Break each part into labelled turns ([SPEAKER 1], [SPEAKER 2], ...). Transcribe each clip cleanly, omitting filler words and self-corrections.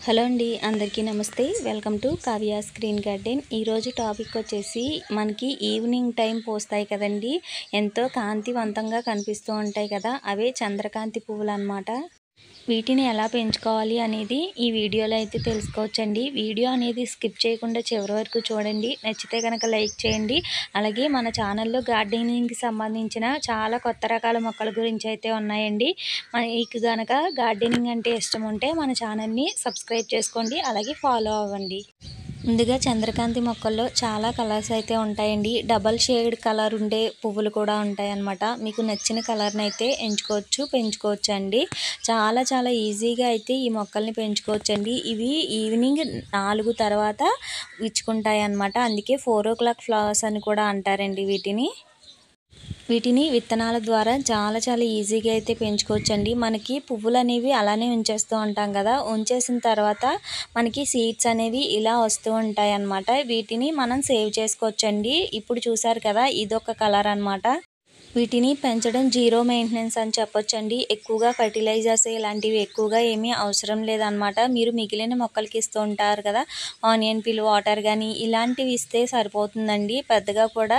[SPEAKER 1] Hello అండి, అందరికీ నమస్తే. Welcome to Kavya's green garden. ఈరోజు టాపిక్ వచ్చేసి మనకి ఈవినింగ్ టైం పూస్తాయి కదండి, ఎంతో కాంతివంతంగా కనిపిస్తూ ఉంటాయి కదా, అవే చంద్రకాంతి పువ్వులు అన్నమాట. వీటిని ఎలా పెంచుకోవాలి అనేది ఈ వీడియోలో అయితే తెలుసుకోవచ్చండి. వీడియో అనేది స్కిప్ చేయకుండా చివరి వరకు చూడండి. నచ్చితే కనుక లైక్ చేయండి. అలాగే మన ఛానల్లో గార్డెనింగ్కి సంబంధించిన చాలా కొత్త రకాల మొక్కల గురించి అయితే ఉన్నాయండి. మీకు కనుక గార్డెనింగ్ అంటే ఇష్టం ఉంటే మన ఛానల్ని సబ్స్క్రైబ్ చేసుకోండి, అలాగే ఫాలో అవ్వండి. ముందుగా చంద్రకాంతి మొక్కల్లో చాలా కలర్స్ అయితే ఉంటాయండి. డబల్ షేడ్ కలర్ ఉండే పువ్వులు కూడా ఉంటాయి అన్నమాట. మీకు నచ్చిన కలర్ని అయితే ఎంచుకోవచ్చు, పెంచుకోవచ్చు అండి. చాలా చాలా ఈజీగా అయితే ఈ మొక్కల్ని పెంచుకోవచ్చు అండి. ఇవి ఈవినింగ్ 4 తర్వాత విచ్చుకుంటాయి అన్నమాట. అందుకే 4 o'clock ఫ్లవర్స్ అని కూడా అంటారండి వీటిని విత్తనాల ద్వారా చాలా చాలా ఈజీగా అయితే పెంచుకోవచ్చండి. మనకి పువ్వులు అనేవి అలానే ఉంచేస్తూ ఉంటాం కదా, ఉంచేసిన తర్వాత మనకి సీడ్స్ అనేవి ఇలా వస్తూ ఉంటాయి అన్నమాట. వీటిని మనం సేవ్ చేసుకోవచ్చండి. ఇప్పుడు చూసారు కదా, ఇదొక కలర్ అన్నమాట. వీటిని పెంచడం జీరో మెయింటెనెన్స్ అని చెప్పొచ్చండి. ఎక్కువగా ఫర్టిలైజర్స్ ఇలాంటివి ఎక్కువగా ఏమీ అవసరం లేదనమాట. మీరు మిగిలిన మొక్కలకి ఇస్తూ ఉంటారు కదా, ఆనియన్ పిల్ వాటర్ కానీ ఇలాంటివి ఇస్తే సరిపోతుందండి. పెద్దగా కూడా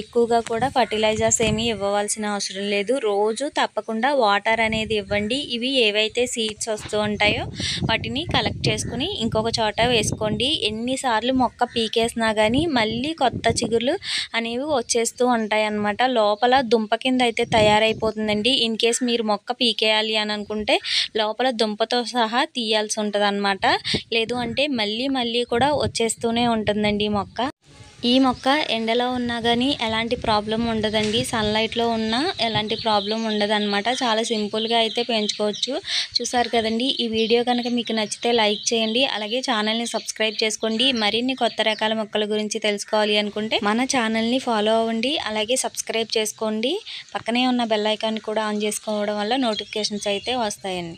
[SPEAKER 1] ఎక్కువగా కూడా ఫర్టిలైజర్స్ ఏమీ ఇవ్వవలసిన అవసరం లేదు. రోజు తప్పకుండా వాటర్ అనేది ఇవ్వండి. ఇవి ఏవైతే సీడ్స్ వస్తూ ఉంటాయో వాటిని కలెక్ట్ చేసుకుని ఇంకొక చోట వేసుకోండి. ఎన్నిసార్లు మొక్క పీకేసినా కానీ మళ్ళీ కొత్త చిగుర్లు అనేవి వచ్చేస్తూ ఉంటాయి అన్నమాట. లోపల దుంప కింద అయితే తయారైపోతుందండి. ఇన్ కేస్ మీరు మొక్క పీకేయాలి అని అనుకుంటే లోపల దుంపతో సహా తీయాల్సి ఉంటుంది అన్నమాట. లేదు అంటే మళ్ళీ కూడా వచ్చేస్తూనే ఉంటుందండి ఈ మొక్క ఎండలో ఉన్నా కానీ ఎలాంటి ప్రాబ్లం ఉండదండి, సన్లైట్లో ఉన్నా ఎలాంటి ప్రాబ్లం ఉండదన్నమాట. చాలా సింపుల్గా అయితే పెంచుకోవచ్చు. చూసారు కదండి, ఈ వీడియో కనుక మీకు నచ్చితే లైక్ చేయండి, అలాగే ఛానల్ని సబ్స్క్రైబ్ చేసుకోండి. మరిన్ని కొత్త రకాల మొక్కల గురించి తెలుసుకోవాలి అనుకుంటే మన ఛానల్ని ఫాలో అవ్వండి, అలాగే సబ్స్క్రైబ్ చేసుకోండి. పక్కనే ఉన్న బెల్ ఐకాన్ కూడా ఆన్ చేసుకోవడం వల్ల నోటిఫికేషన్స్ అయితే వస్తాయండి.